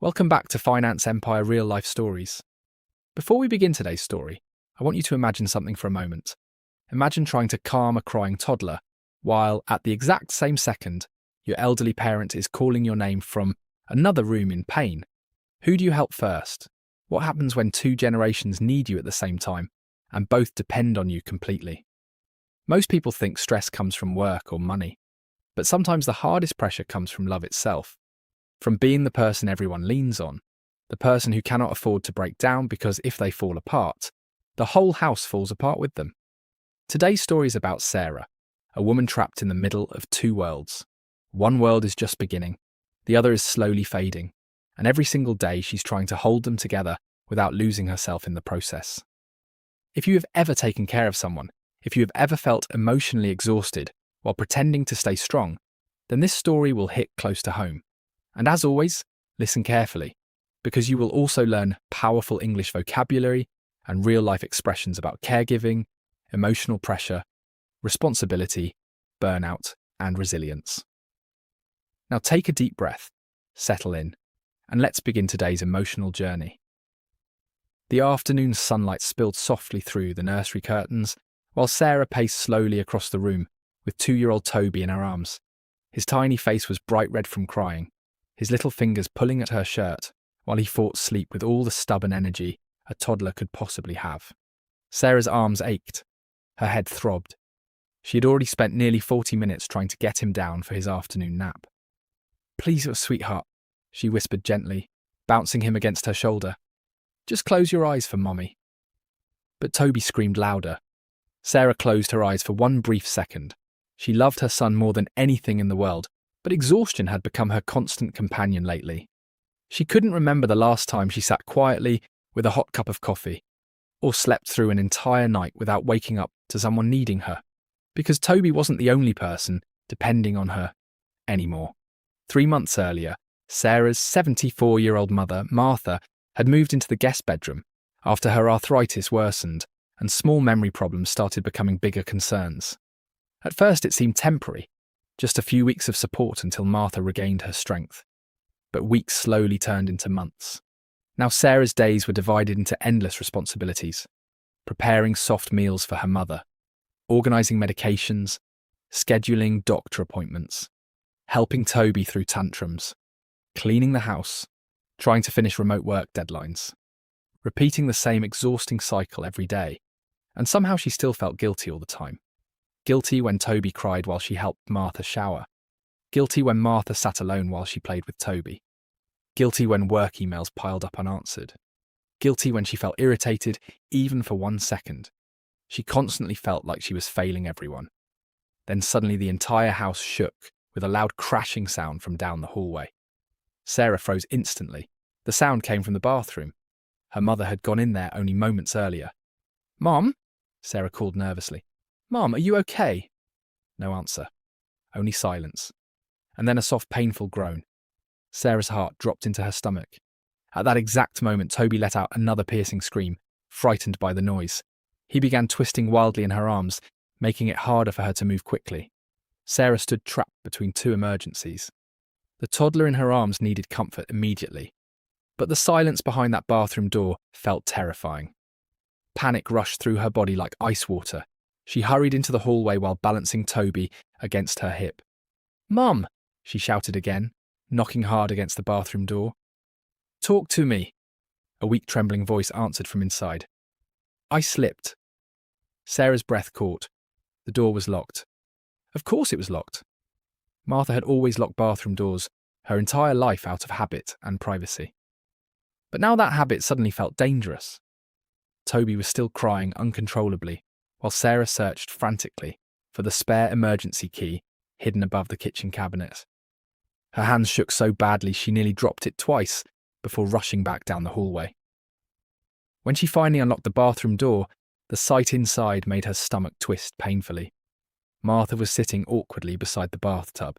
Welcome back to Finance Empire Real Life Stories. Before we begin today's story, I want you to imagine something for a moment. Imagine trying to calm a crying toddler, while at the exact same second, your elderly parent is calling your name from another room in pain. Who do you help first? What happens when two generations need you at the same time, and both depend on you completely? Most people think stress comes from work or money, but sometimes the hardest pressure comes from love itself. From being the person everyone leans on, the person who cannot afford to break down because if they fall apart, the whole house falls apart with them. Today's story is about Sarah, a woman trapped in the middle of two worlds. One world is just beginning, the other is slowly fading, and every single day she's trying to hold them together without losing herself in the process. If you have ever taken care of someone, if you have ever felt emotionally exhausted while pretending to stay strong, then this story will hit close to home. And as always, listen carefully, because you will also learn powerful English vocabulary and real-life expressions about caregiving, emotional pressure, responsibility, burnout, and resilience. Now take a deep breath, settle in, and let's begin today's emotional journey. The afternoon sunlight spilled softly through the nursery curtains, while Sarah paced slowly across the room with 2-year-old Toby in her arms. His tiny face was bright red from crying, his little fingers pulling at her shirt while he fought sleep with all the stubborn energy a toddler could possibly have. Sarah's arms ached. Her head throbbed. She had already spent nearly 40 minutes trying to get him down for his afternoon nap. "Please, sweetheart," she whispered gently, bouncing him against her shoulder. "Just close your eyes for Mommy." But Toby screamed louder. Sarah closed her eyes for one brief second. She loved her son more than anything in the world, but exhaustion had become her constant companion lately. She couldn't remember the last time she sat quietly with a hot cup of coffee, or slept through an entire night without waking up to someone needing her, because Toby wasn't the only person depending on her anymore. 3 months earlier, Sarah's 74-year-old mother, Martha, had moved into the guest bedroom after her arthritis worsened and small memory problems started becoming bigger concerns. At first it seemed temporary, just a few weeks of support until Martha regained her strength. But weeks slowly turned into months. Now Sarah's days were divided into endless responsibilities: preparing soft meals for her mother, organising medications, scheduling doctor appointments, helping Toby through tantrums, cleaning the house, trying to finish remote work deadlines, repeating the same exhausting cycle every day. And somehow she still felt guilty all the time. Guilty when Toby cried while she helped Martha shower. Guilty when Martha sat alone while she played with Toby. Guilty when work emails piled up unanswered. Guilty when she felt irritated even for 1 second. She constantly felt like she was failing everyone. Then suddenly the entire house shook with a loud crashing sound from down the hallway. Sarah froze instantly. The sound came from the bathroom. Her mother had gone in there only moments earlier. "Mom?" Sarah called nervously. "Mom, are you okay?" No answer. Only silence. And then a soft, painful groan. Sarah's heart dropped into her stomach. At that exact moment, Toby let out another piercing scream, frightened by the noise. He began twisting wildly in her arms, making it harder for her to move quickly. Sarah stood trapped between two emergencies. The toddler in her arms needed comfort immediately, but the silence behind that bathroom door felt terrifying. Panic rushed through her body like ice water. She hurried into the hallway while balancing Toby against her hip. "Mum!" she shouted again, knocking hard against the bathroom door. "Talk to me," a weak trembling voice answered from inside. "I slipped." Sarah's breath caught. The door was locked. Of course it was locked. Martha had always locked bathroom doors, her entire life out of habit and privacy. But now that habit suddenly felt dangerous. Toby was still crying uncontrollably, while Sarah searched frantically for the spare emergency key hidden above the kitchen cabinet. Her hands shook so badly she nearly dropped it twice before rushing back down the hallway. When she finally unlocked the bathroom door, the sight inside made her stomach twist painfully. Martha was sitting awkwardly beside the bathtub,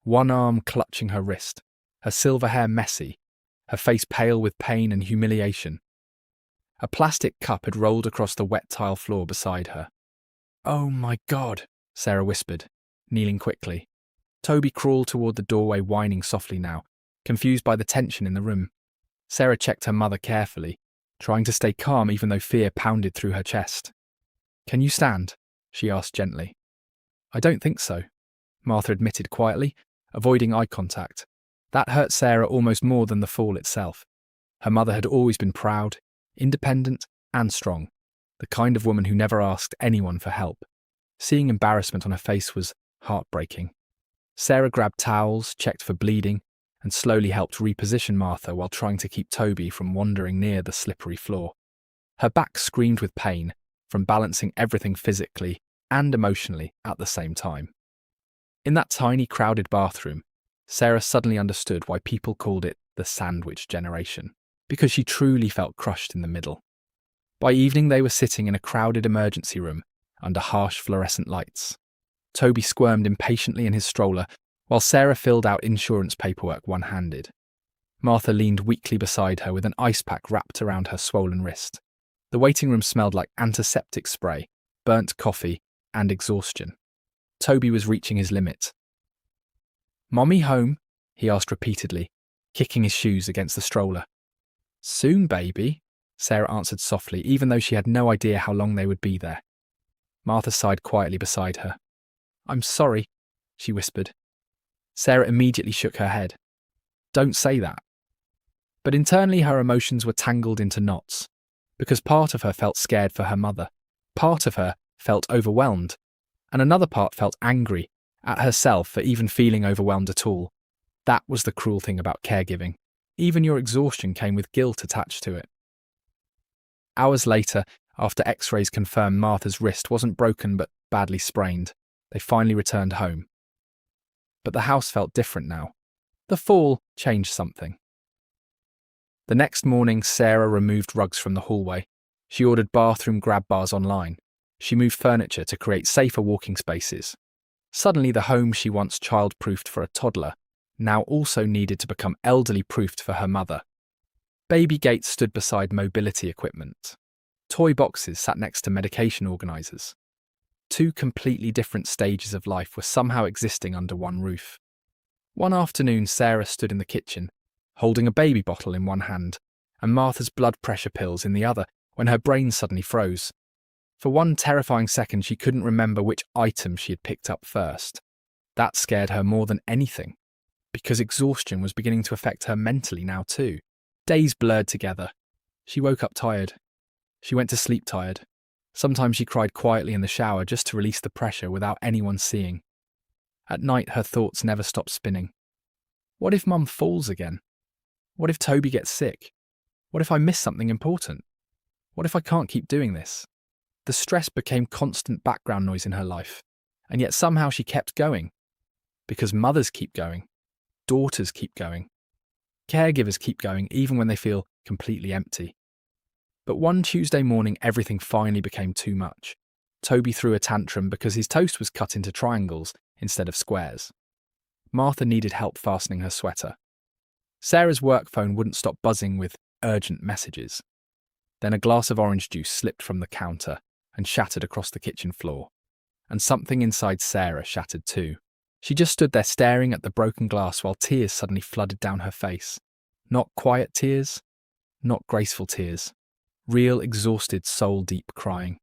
one arm clutching her wrist, her silver hair messy, her face pale with pain and humiliation. A plastic cup had rolled across the wet tile floor beside her. "Oh my God," Sarah whispered, kneeling quickly. Toby crawled toward the doorway, whining softly now, confused by the tension in the room. Sarah checked her mother carefully, trying to stay calm even though fear pounded through her chest. "Can you stand?" she asked gently. "I don't think so," Martha admitted quietly, avoiding eye contact. That hurt Sarah almost more than the fall itself. Her mother had always been proud, independent, and strong, the kind of woman who never asked anyone for help. Seeing embarrassment on her face was heartbreaking. Sarah grabbed towels, checked for bleeding, and slowly helped reposition Martha while trying to keep Toby from wandering near the slippery floor. Her back screamed with pain from balancing everything physically and emotionally at the same time. In that tiny, crowded bathroom, Sarah suddenly understood why people called it the sandwich generation, because she truly felt crushed in the middle. By evening, they were sitting in a crowded emergency room under harsh fluorescent lights. Toby squirmed impatiently in his stroller, while Sarah filled out insurance paperwork one-handed. Martha leaned weakly beside her with an ice pack wrapped around her swollen wrist. The waiting room smelled like antiseptic spray, burnt coffee, and exhaustion. Toby was reaching his limit. "Mommy home?" he asked repeatedly, kicking his shoes against the stroller. "Soon, baby," Sarah answered softly, even though she had no idea how long they would be there. Martha sighed quietly beside her. "I'm sorry," she whispered. Sarah immediately shook her head. "Don't say that." But internally her emotions were tangled into knots, because part of her felt scared for her mother, part of her felt overwhelmed, and another part felt angry at herself for even feeling overwhelmed at all. That was the cruel thing about caregiving. Even your exhaustion came with guilt attached to it. Hours later, after X-rays confirmed Martha's wrist wasn't broken but badly sprained, they finally returned home. But the house felt different now. The fall changed something. The next morning, Sarah removed rugs from the hallway. She ordered bathroom grab bars online. She moved furniture to create safer walking spaces. Suddenly, the home she once child-proofed for a toddler now also needed to become elderly-proofed for her mother. Baby gates stood beside mobility equipment. Toy boxes sat next to medication organisers. Two completely different stages of life were somehow existing under one roof. One afternoon, Sarah stood in the kitchen, holding a baby bottle in one hand and Martha's blood pressure pills in the other, when her brain suddenly froze. For one terrifying second, she couldn't remember which item she had picked up first. That scared her more than anything, because exhaustion was beginning to affect her mentally now too. Days blurred together. She woke up tired. She went to sleep tired. Sometimes she cried quietly in the shower just to release the pressure without anyone seeing. At night, her thoughts never stopped spinning. What if Mum falls again? What if Toby gets sick? What if I miss something important? What if I can't keep doing this? The stress became constant background noise in her life, and yet somehow she kept going. Because mothers keep going. Daughters keep going. Caregivers keep going even when they feel completely empty. But one Tuesday morning, everything finally became too much. Toby threw a tantrum because his toast was cut into triangles instead of squares. Martha needed help fastening her sweater. Sarah's work phone wouldn't stop buzzing with urgent messages. Then a glass of orange juice slipped from the counter and shattered across the kitchen floor. And something inside Sarah shattered too. She just stood there staring at the broken glass while tears suddenly flooded down her face. Not quiet tears, not graceful tears. Real, exhausted, soul-deep crying.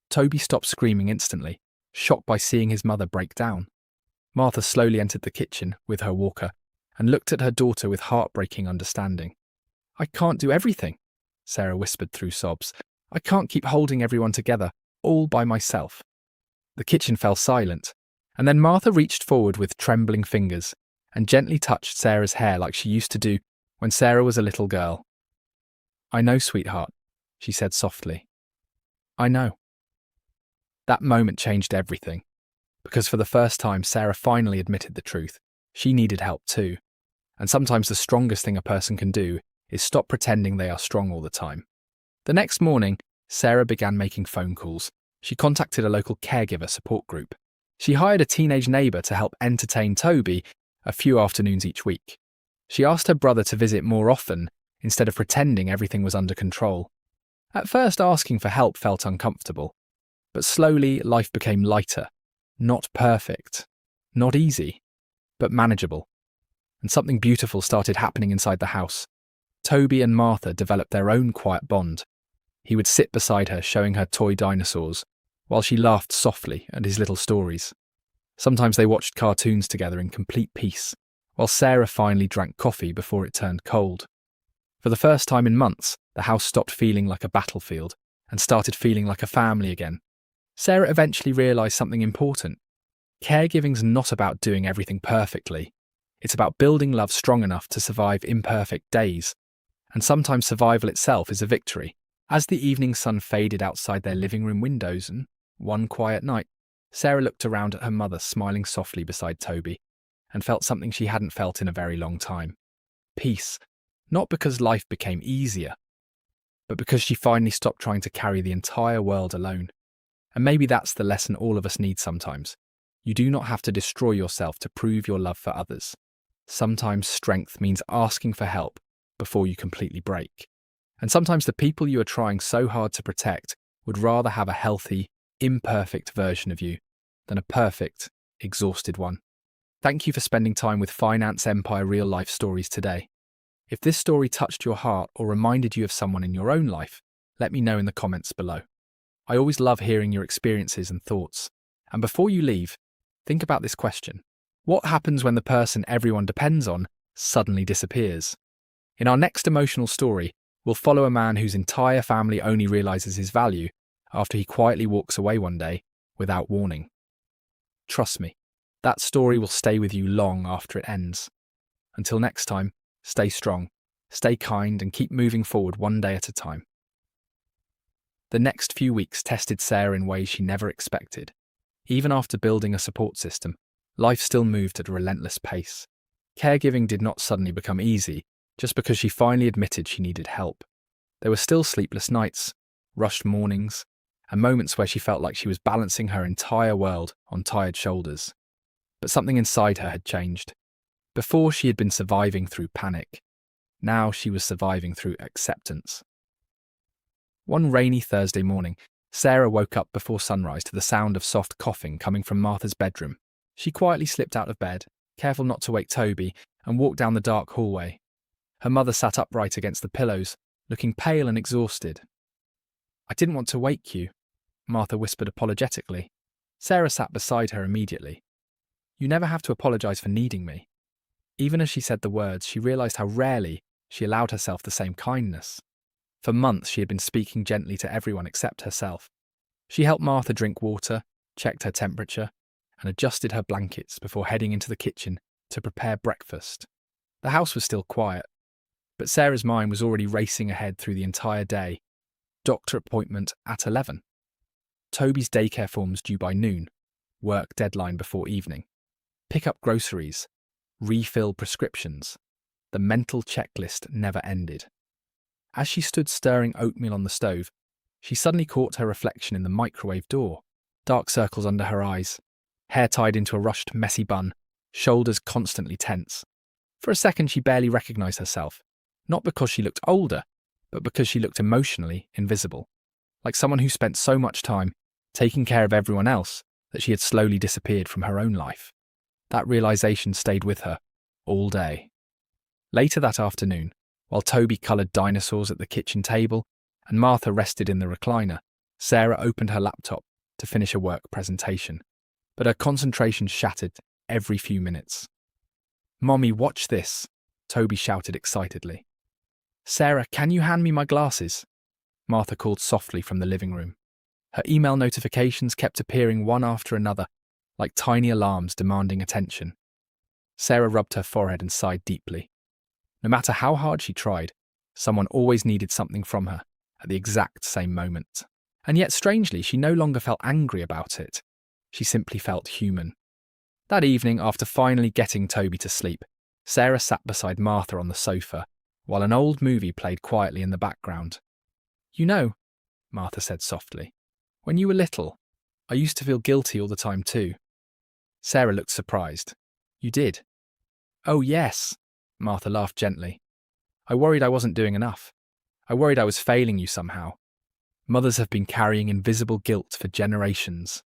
Toby stopped screaming instantly, shocked by seeing his mother break down. Martha slowly entered the kitchen with her walker and looked at her daughter with heartbreaking understanding. "I can't do everything," Sarah whispered through sobs. "I can't keep holding everyone together, all by myself." The kitchen fell silent, and then Martha reached forward with trembling fingers and gently touched Sarah's hair like she used to do when Sarah was a little girl. "I know, sweetheart," she said softly. "I know." That moment changed everything, because for the first time, Sarah finally admitted the truth. She needed help too. And sometimes the strongest thing a person can do is stop pretending they are strong all the time. The next morning, Sarah began making phone calls. She contacted a local caregiver support group. She hired a teenage neighbour to help entertain Toby a few afternoons each week. She asked her brother to visit more often instead of pretending everything was under control. At first, asking for help felt uncomfortable, but slowly life became lighter. Not perfect, not easy, but manageable. and something beautiful started happening inside the house. Toby and Martha developed their own quiet bond. He would sit beside her, showing her toy dinosaurs, while she laughed softly at his little stories. Sometimes they watched cartoons together in complete peace, while Sarah finally drank coffee before it turned cold. For the first time in months, the house stopped feeling like a battlefield and started feeling like a family again. Sarah eventually realised something important. Caregiving's not about doing everything perfectly. It's about building love strong enough to survive imperfect days. And sometimes survival itself is a victory. As the evening sun faded outside their living room windows and one quiet night, Sarah looked around at her mother smiling softly beside Toby and felt something she hadn't felt in a very long time. Peace. Not because life became easier, but because she finally stopped trying to carry the entire world alone. And maybe that's the lesson all of us need sometimes. You do not have to destroy yourself to prove your love for others. Sometimes strength means asking for help before you completely break. And sometimes the people you are trying so hard to protect would rather have a healthy, imperfect version of you than a perfect, exhausted one. Thank you for spending time with Finance Empire Real Life Stories today. If this story touched your heart or reminded you of someone in your own life, let me know in the comments below. I always love hearing your experiences and thoughts. And before you leave, think about this question. What happens when the person everyone depends on suddenly disappears? In our next emotional story, we'll follow a man whose entire family only realizes his value after he quietly walks away one day without warning. Trust me, that story will stay with you long after it ends. Until next time, stay strong, stay kind, and keep moving forward one day at a time. The next few weeks tested Sarah in ways she never expected. Even after building a support system, life still moved at a relentless pace. Caregiving did not suddenly become easy just because she finally admitted she needed help. There were still sleepless nights, rushed mornings, and moments where she felt like she was balancing her entire world on tired shoulders. But something inside her had changed. Before, she had been surviving through panic. Now she was surviving through acceptance. One rainy Thursday morning, Sarah woke up before sunrise to the sound of soft coughing coming from Martha's bedroom. She quietly slipped out of bed, careful not to wake Toby, and walked down the dark hallway. Her mother sat upright against the pillows, looking pale and exhausted. "I didn't want to wake you," Martha whispered apologetically. Sarah sat beside her immediately. "You never have to apologize for needing me." Even as she said the words, she realized how rarely she allowed herself the same kindness. For months, she had been speaking gently to everyone except herself. She helped Martha drink water, checked her temperature, and adjusted her blankets before heading into the kitchen to prepare breakfast. The house was still quiet, but Sarah's mind was already racing ahead through the entire day. Doctor appointment at 11. Toby's daycare forms due by noon. Work deadline before evening. Pick up groceries. Refill prescriptions. The mental checklist never ended. As she stood stirring oatmeal on the stove, she suddenly caught her reflection in the microwave door. Dark circles under her eyes, hair tied into a rushed, messy bun, shoulders constantly tense. For a second, she barely recognized herself, not because she looked older, but because she looked emotionally invisible, like someone who spent so much time taking care of everyone else that she had slowly disappeared from her own life. That realization stayed with her all day. Later that afternoon, while Toby coloured dinosaurs at the kitchen table and Martha rested in the recliner, Sarah opened her laptop to finish a work presentation, but her concentration shattered every few minutes. "Mommy, watch this," Toby shouted excitedly. "Sarah, can you hand me my glasses?" Martha called softly from the living room. Her email notifications kept appearing one after another, like tiny alarms demanding attention. Sarah rubbed her forehead and sighed deeply. No matter how hard she tried, someone always needed something from her at the exact same moment. And yet, strangely, she no longer felt angry about it. She simply felt human. That evening, after finally getting Toby to sleep, Sarah sat beside Martha on the sofa, while an old movie played quietly in the background. "You know," Martha said softly, "when you were little, I used to feel guilty all the time too." Sarah looked surprised. "You did?" "Oh, yes," Martha laughed gently. "I worried I wasn't doing enough. I worried I was failing you somehow. Mothers have been carrying invisible guilt for generations."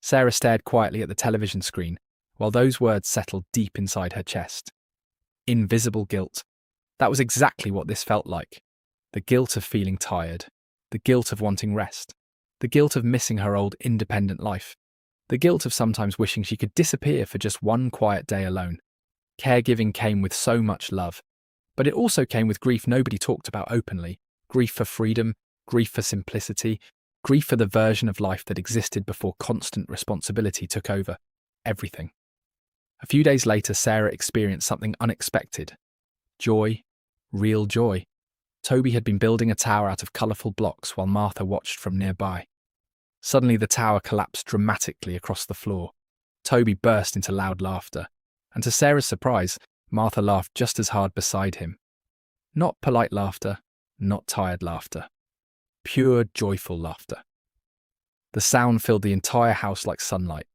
Sarah stared quietly at the television screen, while those words settled deep inside her chest. invisible guilt. That was exactly what this felt like. The guilt of feeling tired, the guilt of wanting rest, the guilt of missing her old independent life, the guilt of sometimes wishing she could disappear for just one quiet day alone. Caregiving came with so much love, but it also came with grief nobody talked about openly. Grief for freedom, grief for simplicity, grief for the version of life that existed before constant responsibility took over everything. A few days later, Sarah experienced something unexpected. Joy, real joy. Toby had been building a tower out of colourful blocks while Martha watched from nearby. Suddenly the tower collapsed dramatically across the floor. Toby burst into loud laughter, and to Sarah's surprise, Martha laughed just as hard beside him. Not polite laughter, not tired laughter. Pure, joyful laughter. The sound filled the entire house like sunlight.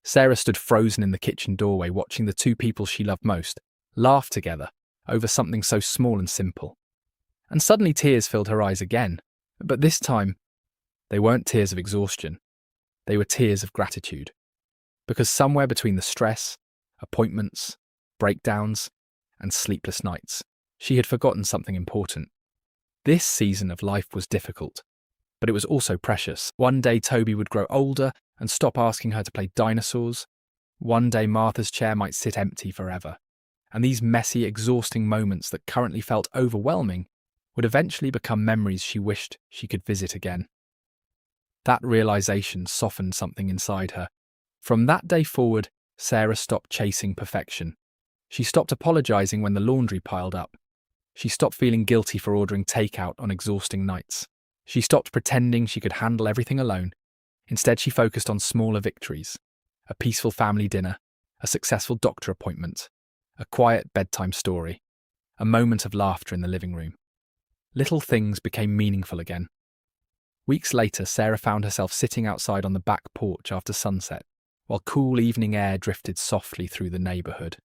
Sarah stood frozen in the kitchen doorway watching the two people she loved most laugh together over something so small and simple. And suddenly tears filled her eyes again, but this time, they weren't tears of exhaustion. They were tears of gratitude. Because somewhere between the stress, appointments, breakdowns, and sleepless nights, she had forgotten something important. This season of life was difficult, but it was also precious. One day Toby would grow older and stop asking her to play dinosaurs. One day Martha's chair might sit empty forever. And these messy, exhausting moments that currently felt overwhelming would eventually become memories she wished she could visit again. That realization softened something inside her. From that day forward, Sarah stopped chasing perfection. She stopped apologizing when the laundry piled up. She stopped feeling guilty for ordering takeout on exhausting nights. She stopped pretending she could handle everything alone. Instead, she focused on smaller victories: a peaceful family dinner, a successful doctor appointment, a quiet bedtime story, a moment of laughter in the living room. Little things became meaningful again. Weeks later, Sarah found herself sitting outside on the back porch after sunset, while cool evening air drifted softly through the neighbourhood.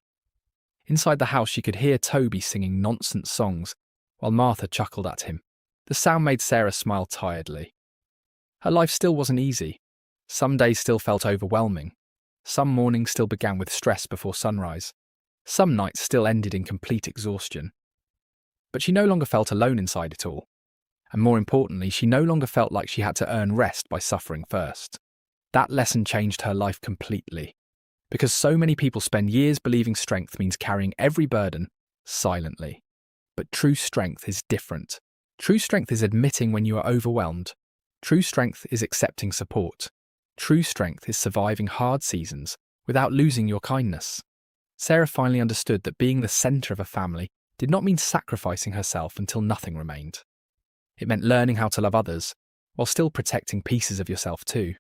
Inside the house, she could hear Toby singing nonsense songs, while Martha chuckled at him. The sound made Sarah smile tiredly. Her life still wasn't easy. Some days still felt overwhelming. Some mornings still began with stress before sunrise. Some nights still ended in complete exhaustion. But she no longer felt alone inside it all. And more importantly, she no longer felt like she had to earn rest by suffering first. That lesson changed her life completely. Because so many people spend years believing strength means carrying every burden silently. But true strength is different. True strength is admitting when you are overwhelmed. True strength is accepting support. True strength is surviving hard seasons without losing your kindness. Sarah finally understood that being the centre of a family did not mean sacrificing herself until nothing remained. It meant learning how to love others, while still protecting pieces of yourself too.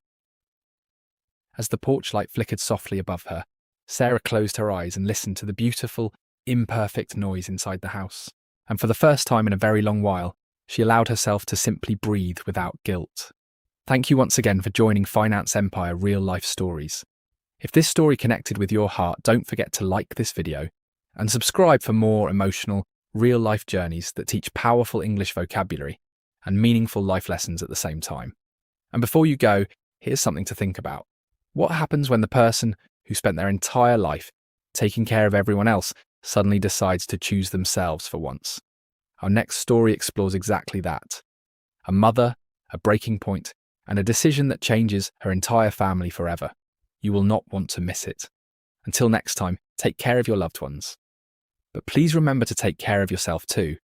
As the porch light flickered softly above her, Sarah closed her eyes and listened to the beautiful, imperfect noise inside the house. And for the first time in a very long while, she allowed herself to simply breathe without guilt. Thank you once again for joining Finance Empire Real Life Stories. If this story connected with your heart, don't forget to like this video and subscribe for more emotional, real-life journeys that teach powerful English vocabulary and meaningful life lessons at the same time. And before you go, here's something to think about. What happens when the person who spent their entire life taking care of everyone else suddenly decides to choose themselves for once? Our next story explores exactly that. A mother, a breaking point, and a decision that changes her entire family forever. You will not want to miss it. Until next time, take care of your loved ones. But please remember to take care of yourself too.